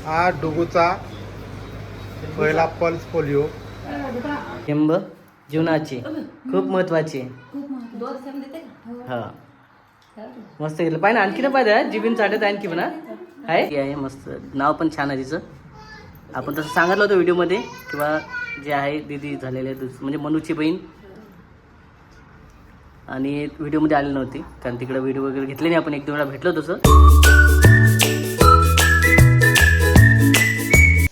हा डुगूचा पहिला pulse polio. थेंब जीवनाची खूप महत्वाची. हा मस्त गेलं पाहिजे. आणखी ना पाहिजे जिबीन चाटत आणखी म्हणा आहे मस्त. नाव पण छान आहे तिचं. आपण तसं सांगितलं होतं व्हिडिओमध्ये किंवा जे आहे दीदी झालेले म्हणजे मनूची बहीण. आणि व्हिडिओमध्ये आली नव्हती कारण तिकडे व्हिडिओ वगैरे घेतले नाही आपण. एक दोन वेळा भेटलो तसं.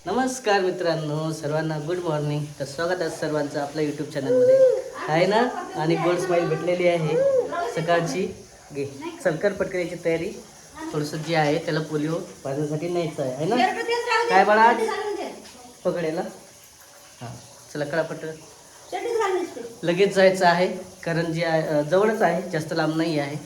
नमस्कार मित्रांनो, सर्वांना गुड मॉर्निंग. तर स्वागत आहे सर्वांचं आपल्या यूट्यूब चॅनलमध्ये आहे ना. आणि गोल्ड स्माईल भेटलेली आहे सकाळची. घे सलकर पटकण्याची तयारी. थोडंसं जे आहे त्याला पोलिओ पाजण्यासाठी न्यायचं आहे ना. काय बाळा पकडायला. हां चला कळापट लगेच जायचं आहे कारण जे आहे जवळच आहे, जास्त लांब नाही आहे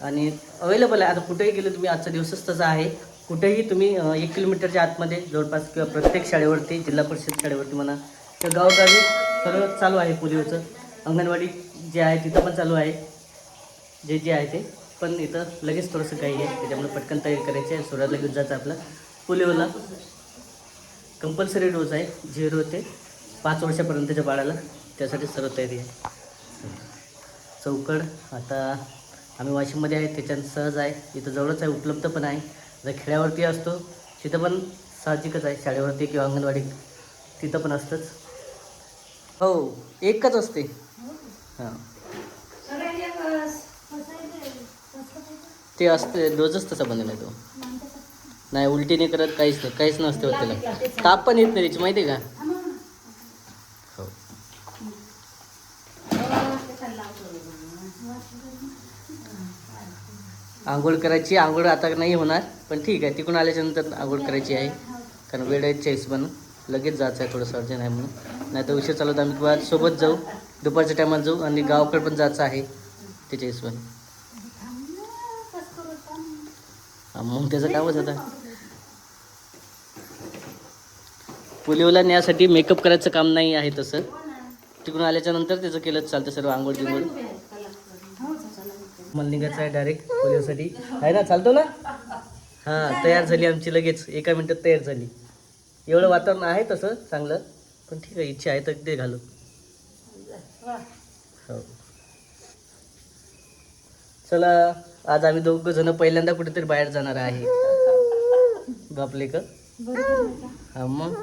आणि अवेलेबल आहे. आता कुठेही गेलं तुम्ही, आजचा दिवसच तसा आहे. कुठेही तुम्ही 1 किलोमीटरच्या आतमध्ये जवळपास किंवा प्रत्येक शाळेवरती, जिल्हा परिषद शाळेवरती म्हणा किंवा गावगावी सर्व चालू आहे पोलिओचं. अंगणवाडी जे आहे तिथं पण चालू आहे. जे आहे ते पण इथं लगेच थोडंसं काही आहे त्याच्यामुळे पटकन तयारी करायची आहे. सुरुवात लगेच जायचं आपला पोलिओला. कंपल्सरी डोस आहे 0 ते 5 वर्षापर्यंतच्या बाळाला. त्यासाठी सर्व तयारी आहे. चौकड आता आम्ही वाशिममध्ये आहे त्याच्यानं सहज आहे. इथं जवळच आहे, उपलब्ध पण आहे. जर खेड्यावरती असतो तिथं पण साहजिकच आहे, शाळेवरती किंवा अंगणवाडी तिथं पण असतंच. हो एकच असते. हां ते असते डोजच तसा बनवला तो. नाही उलटी नाही करत, काहीच नसते होत त्याला. ताप पण येत नाही त्याची माहिती आहे का. हो आंघोळ करायची. आंघोळ आता नाही होणार पण ठीक आहे, तिकडून आल्याच्यानंतर आंघोळ करायची आहे कारण वेळ आहे 40 बनून. लगेच जायचं आहे, थोडंसं अर्जंट आहे म्हणून. नाही तर उशीर चालू तर आम्ही किंवा सोबत जाऊ, दुपारच्या टायमाला जाऊ आणि गावाकडे पण जायचं आहे त्याच्या हिशोबाने. मग त्याचं कामच होता. पोलिओला न्यायसाठी मेकअप करायचं काम नाही आहे तसं. तिकडून आल्याच्या नंतर त्याचं केलंच चालतं सर्व आंघोळ बिंघोळ. मला निघायचं आहे डायरेक्ट पोलिओसाठी आहे ना. चालतो ना. हां तयार झाली आमची लगेच 1 मिनिटात तयार झाली. एवढं वातावरण आहे तसं चांगलं पण ठीक आहे, इच्छा आहे तर ते घालू. हो चला. आज आम्ही 2 जण पहिल्यांदा कुठेतरी बाहेर जाणार आहे. बापले का. हा मग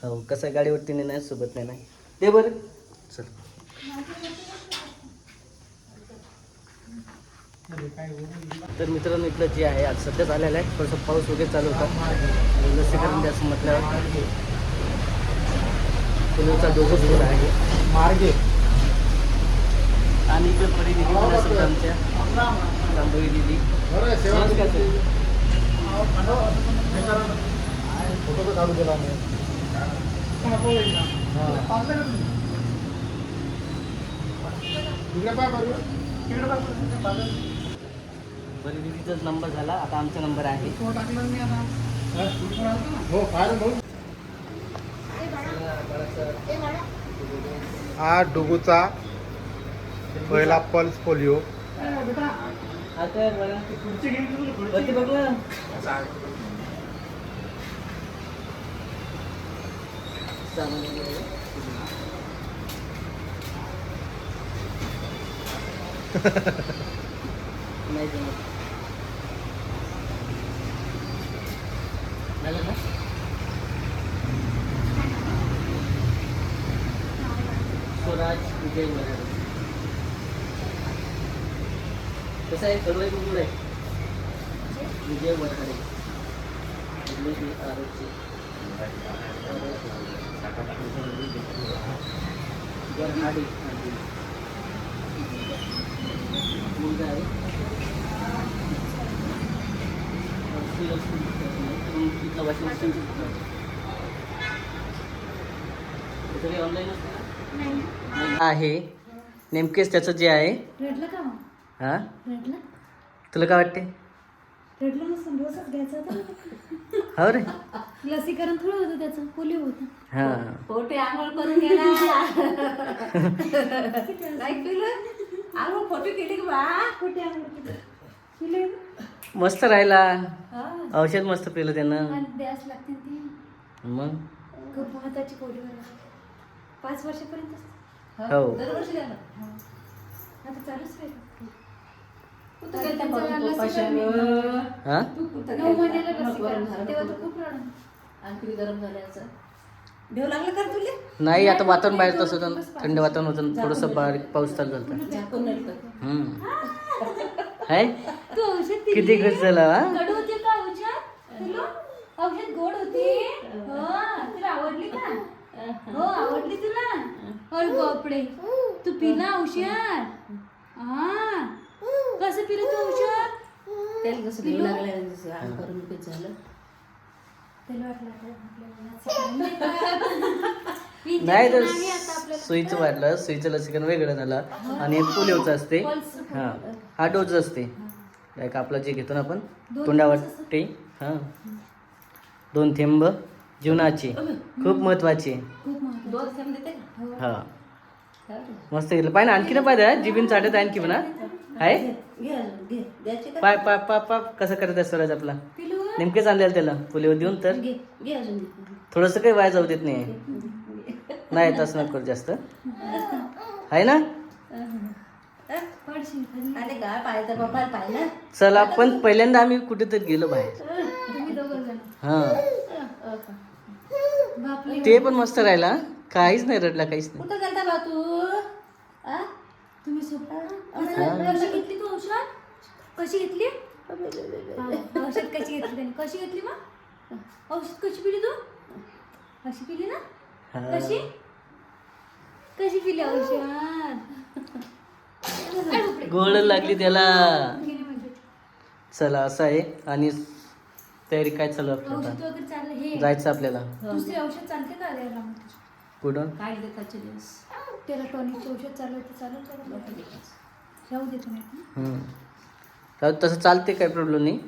हो कसं गाडीवरती नाही सोबत नाही ते बरं. चल तर मित्रांनो इथलं जे आहे आज सध्याच आलेलं आहे. थोडंसं पाऊस वगैरे चालू होता. लसीकरण द्यायचं म्हटल्यावर पोलिओचा डोस दिला आहे मार्गे. आणि इकडे परी दिदी पण असतात आमच्या रांबोळी दिदी. नमस्कार सर. फोटो काढू दिला बरी दिदीचाच नंबर झाला, आता आमचा नंबर आहे. हा डुगूचा पहिला पल्स पोलिओ. बघ ना नाही जमत. झालं ना. स्वराज विजय वराडे कसं आहे. कडू आहे गुड आहे. विजय वराडे आरोग्य वरहाडे मुलगा आहे. तिथला वाशिम ऑनलाईन आहे. नेमकेच त्याचं जे आहे. हां तुला काय वाटते. हो रे लसीकरण थोडं होतं त्याचं, पोलिओ होतं. हां पोटे आंघोळ करून गेला. नाही केलं आंघोळ फोटो केली का बा. कुठे आंघोळ केली. मस्त राहिला. हा. औषध मस्त पिलं त्यानं. आणि द्यास लागते ना ती. मग खूप महत्वाची पोलीवर 5 वर्षापर्यंत असते. हो. दरवर्षी द्या ना. हा. आता चालूच राहील. कुठं गेलता त्यांचं बाबू लसीकरण पप्पाशी? हा तू कुठं 9 महिन्याला गेलता? लसीकरण. झालं तेव्हा तुला? तर खूप रडलं. आणखी गरम झाल्याचं भेव लागलं का तुले? नाही आता वातावरण बाहेर तसं होतं, थंड वातावरण होतं, थोडंसं बारीक पाऊस चालू झालं. झाकून नाही तर. हाय तू औषध दिली? किती खुश झाला हा? कडू होते का औषध? तुला औषध गोड होते. हो, तुला आवडली का? हो, आवडली तुला? अरे बापडे, तू पिला औषध? हा. कसं पिलं तू औषध? त्याला जसं भेव लागलं जसं अंग करून पीत झालं. त्याला वाटलं आता आपल्याला नाही तर नाही आता आपल्याला. सुईचं वाटलं, सुईचं लसीकरण वेगळं झालं आणि पोलिओचं असते. हा हा डोस असते. लाईक आपलं जे घेतो ना आपण तोंडावाटे. हा 2 थेंब जीवनाचे खूप महत्वाचे. खूप महत्त्वाचं. 2 थेंब देते का? हो. हा हो. मस्त घेतलं पाहिजे. आणखी ना पाहिजे जिबीन चाटत आहे आणखी म्हणा. आहे घे अजून, घे. द्यायचे का? पाय पाय पाय पाय कसं करत आहे स्वराज आपला. पिलू नेमकेच आणलेलं त्याला पोलिओ देऊन तर घे घे अजून घे. थोडंसं काही वाया जाऊ देत नाही तसं नको करू जास्त. आहे ना. पडशील खाली. आणि काय पाहायचं बाबा पाहिलं? चला पण पहिल्यांदा आम्ही कुठेतरी गेलो बाहेर. तुम्ही दोघं जण. हा बापरे. ते पण मस्त राहिला. काहीच नाही रडला, काहीच नाही. कुठं गेलता बा तू? आ? तुम्ही कशी घेतली तू औषध? कशी घेतली? औषध कशी घेतली त्याने? कशी घेतली मग? औषध कशी पिली तू? कशी पिली ना? हा. कशी? कशी पिली औषध? अरे बापरे. गोड लागली त्याला. गेली म्हणजे. चला असं आहे. आणि तयारी काय चालू आहे आपली औषध आता? वगैरे चाललं हे. जायचं आपल्याला दुसरे औषध चालते का द्यायला मग? कुठून. काय देताचे दिवस? त्याला टॉनिकचे औषध चालू होते चालू राहू देतो नाही का? तसं चालते, काही प्रॉब्लेम नाही.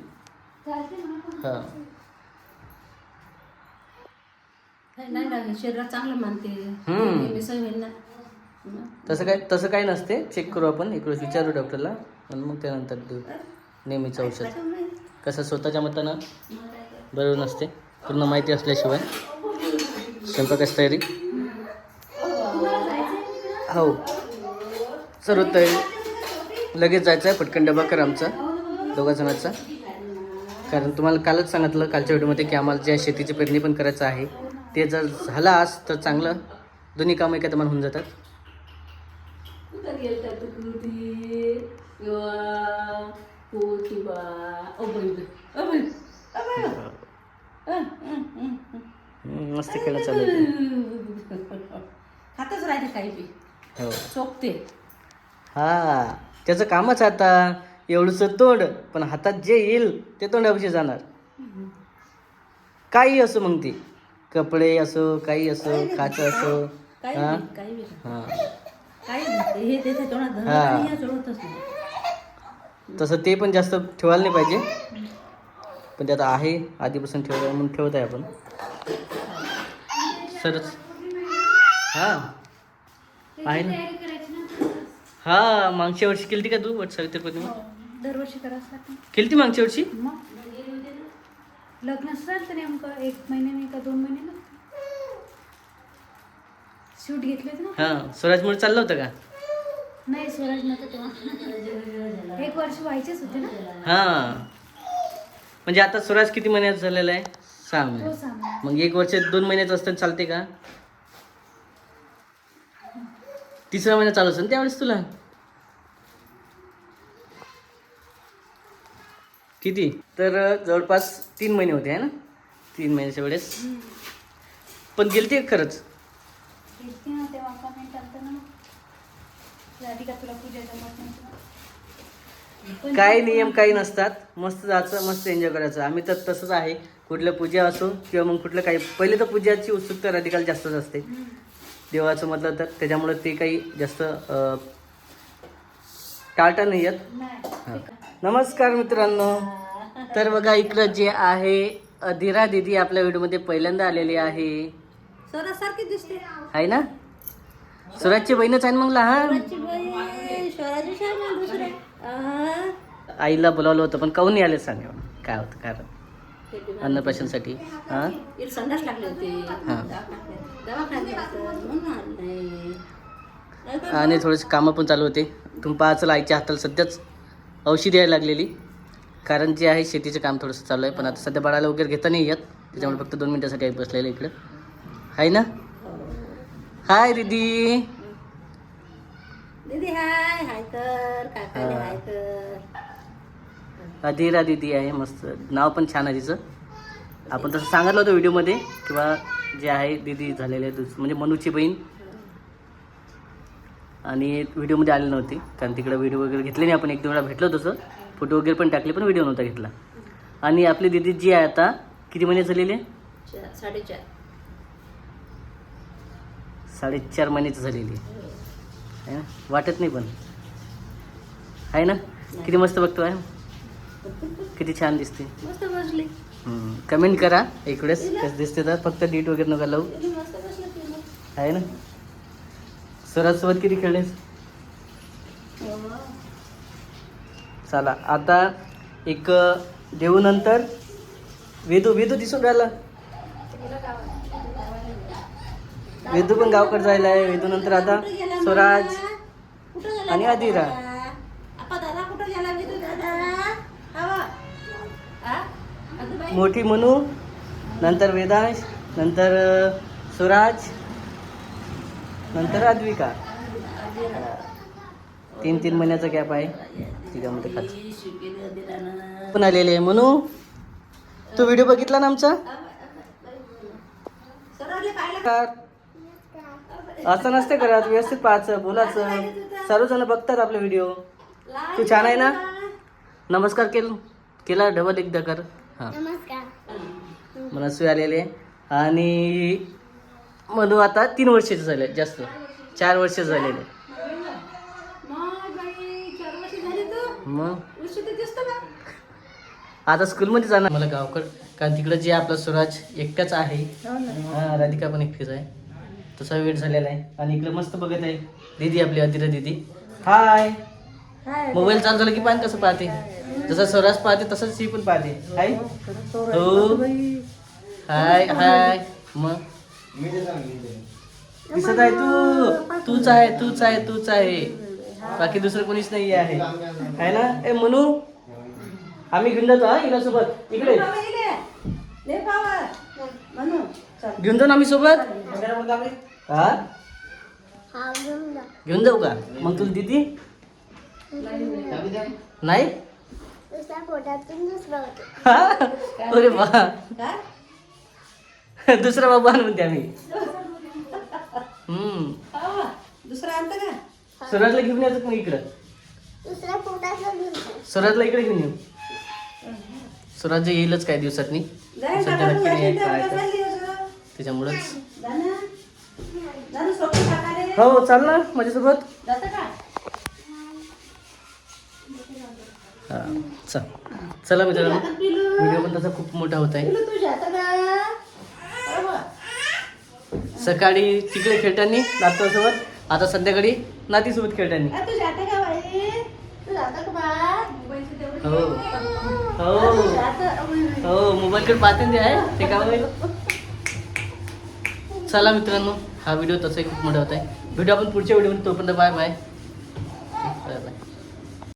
चालते म्हणा पण. हा नाही ना शरीरात चांगलं मानते. हम्म. मिसळ होईल ना. तसं काही नसते. चेक करू आपण एक वेळेस, विचारू डॉक्टरला आणि मग त्यानंतर देऊ नेहमीचं औषध. कसं स्वतःच्या मतानं बरोबर नसते, पूर्ण माहिती असल्याशिवाय. स्वयंपाकाची तयारी तुम्हाला जायचं आहे तिकडं? हो सर्व तयारी. लगेच जायचं आहे. पटकन डबा कर आमचा 2 जणांचा. कारण तुम्हाला कालच सांगितलं कालच्या व्हिडिओमध्ये की आम्हाला ज्या शेतीची पेरणी पण करायचं आहे ते जर झालं आज तर चांगलं. दोन्ही कामं एका दमान होऊन जातात. कुठं गेलता तू कुठे? पोती बा. ओ बाई बाई. O by. मस्त खेळ चालू आहे. खातच राहते काही बी. हो चोखते. हा त्याचं कामच आता एवढंच तोंड, पण हातात जे येईल ते तोंडाविषयी जाणार. काही असो मग ते कपडे असो, काही असो, खाचं असो. काही हा बी, काही बी. हा काही बी. हे त्याच्या तोंडात धरलं हा. आणि हे सोडतच नाही. तसं ते पण जास्त ठेवायला नाही पाहिजे. पण ते आता आहे आधीपासून ठेवलं म्हणून ठेवत आहे आपण सरच. हा आहे ना. तयारी करायची ना. हा मागच्या वर्षी केलती का तू वट सावित्री पौर्णिमा? दरवर्षी करावंच लागतं. केलती मागच्या वर्षी. मग लग्न असलं तर नेमकं 1 महिन्याने का 2 महिन्याला शूट घेतले होते ना. हा स्वराजमुळे चाललं होतं का? नाही स्वराज नव्हतं तेव्हा. 1 वर्ष व्हायचेच होते ना. हा म्हणजे आता स्वराज किती महिन्यात झालेला आहे? 6 तो महिने. सांग. मग 1 वर्ष 2 महिन्याचं असतं चालते का? 3रा महिना चालू असेल त्यावेळेस तुला किती तर जवळपास 3 महिने होते आहे ना. 3 महिन्याच्या वेळेस पण गेलते खरंच. घेतली ना तेव्हा कमेंट आलतं ना. राधिका तुला पूजा जमत नाही तुला. पण काही नियम काही नसतात. मस्त जायचं, मस्त एन्जॉय करायचं. आम्ही तर तसंच आहे. कुठलं पूजा असो किंवा मग कुठलं काही, पहिले तर पूजाची उत्सुकता राधिकाला जास्तच असते देवाचं म्हटलं तर. त्याच्यामुळे ते काही जास्त टाळता नाही येत. नाही. नमस्कार मित्रांनो. तर बघा इकडं जे आहे अधीरा दीदी आपल्या व्हिडिओमध्ये पहिल्यांदा आलेली आहे. स्वरासारखी दिसते. आहे ना. स्वराजची बहीणच आहे ना मग लहान. स्वराची बाई, स्वराची शाळा दुसरे. आईला बोलावलं होतं पण काहून नाही आले सांगा काय होतं कारण अन्नप्राशनसाठी हां इथे संडास लागले होते हां दवाखान्यात म्हणून आले नाही. नाहीतर आणि थोडेसे कामं पण चालू होते. तुम्ही पाहाचं आईच्या हाताला सध्याच औषधी यायला लागलेली कारण जे आहे शेतीचं काम थोडंसं चालू आहे पण आता सध्या बाळाला वगैरे घेता नाही येत त्याच्यामुळे फक्त 2 मिनिटासाठी आई बसलेलं इकडं आहे ना. हाय दीदी. दीदी हाय हाय कर काकाने हाय कर. अधीरा दीदी आहे मस्त नाव पण छान आहे तिचं. आपण तसं सांगितलं होतं व्हिडिओमध्ये किंवा जे आहे दीदी झालेले म्हणजे मनूची बहीण आणि व्हिडिओमध्ये आली नव्हती कारण तिकडं व्हिडिओ वगैरे घेतले नाही आपण 1-2 वेळा भेटलो तसं फोटो वगैरे पण टाकले पण व्हिडिओ नव्हता घेतला. आणि आपली दीदी जी आहे आता किती महिने झालेली आहे 4.5 4.5 महिन्याची झालेली आहे ना? वाटत नाही पण आहे ना. किती मस्त बघतो आहे किती छान दिसते. मस्त बसली कमेंट करा इकडेच कसं दिसते तर फक्त डीट वगैरे नका लावू मस्त बसली ती. आहे ना. सरासोबत किती खेळलेस. चला आता एक देऊनंतर वेदू दिसून राहिला. वेदू पण गावकडे जायला आहे. वेदू नंतर आता स्वराज कुठं गेला आणि अधीरा. आपा दादा कुठं गेला मी तू दादा आवा आजूबाई मोठी मनू नंतर वेदांश नंतर स्वराज नंतर अद्विका. 3 महिन्याचा गॅप आहे तिच्यामध्ये खात शिकेली अधीरानं. पण आलेले आहे. म्हणू तू व्हिडिओ बघितला ना आमचा सरवले पाहिलं कर. असं नसते करत व्यवस्थित पाहायचं बोलायचं. सर्वजण बघतात आपले व्हिडिओ. तू छान आहे ना. नमस्कार केला डबल एकदा कर. हां मनस्वी आलेले आणि मनू आता 3 वर्षाचे झाले जास्त 4 वर्ष झालेले मग बाई 4 वर्ष झाली तू मग उशी तर दिसतो का. आता स्कूलमध्ये जाणार मला गावकड कारण तिकडं जे आपला स्वराज एकटाच आहे. हां राधिका पण एकटीच आहे तसा वेळ झालेला आहे. आणि इकडे मस्त बघत आहे दीदी आपली अधीरा दीदी. हाय. मोबाईल चालू झालं की पाहते कसं पाहते जसं स्वराज पाहते तसंच ही पण पाहते. हाय हो हाय हाय. मग दिसत आहे तूच आहे बाकी दुसरं कोणीच नाही आहे ना. ए म्हणू आम्ही घेऊन जातो. हा हिला सोबत इकडे घेऊन जाऊ ना आम्ही सोबत. हा घेऊन जाऊ का मग तुला दीदी नाही. हा? अरे बा दुसरा बाबा म्हणते आम्ही. दुसरा आणतं का स्वराजला घेऊन यायचं मग इकडं. स्वराजला इकडे घेऊन येऊ. स्वराज येईलच काही दिवसातनी सध्या नक्की नाही त्याच्यामुळंच. हो चाल ना माझ्यासोबत. हा चला मित्रांनो व्हिडिओ पण तसा खूप मोठा होत आहे. सकाळी तिकडे खेळताना नातवासोबत आता संध्याकाळी नातीसोबत खेळताना. हो हो मोबाईलकडे पाहते ते आहे ते काय होईल. चला मित्रांनो हा व्हिडिओ तसाही खूप मोठा होत आहे. व्हिडिओ आपण पुढच्या व्हिडिओमध्ये तोपर्यंत बाय बाय.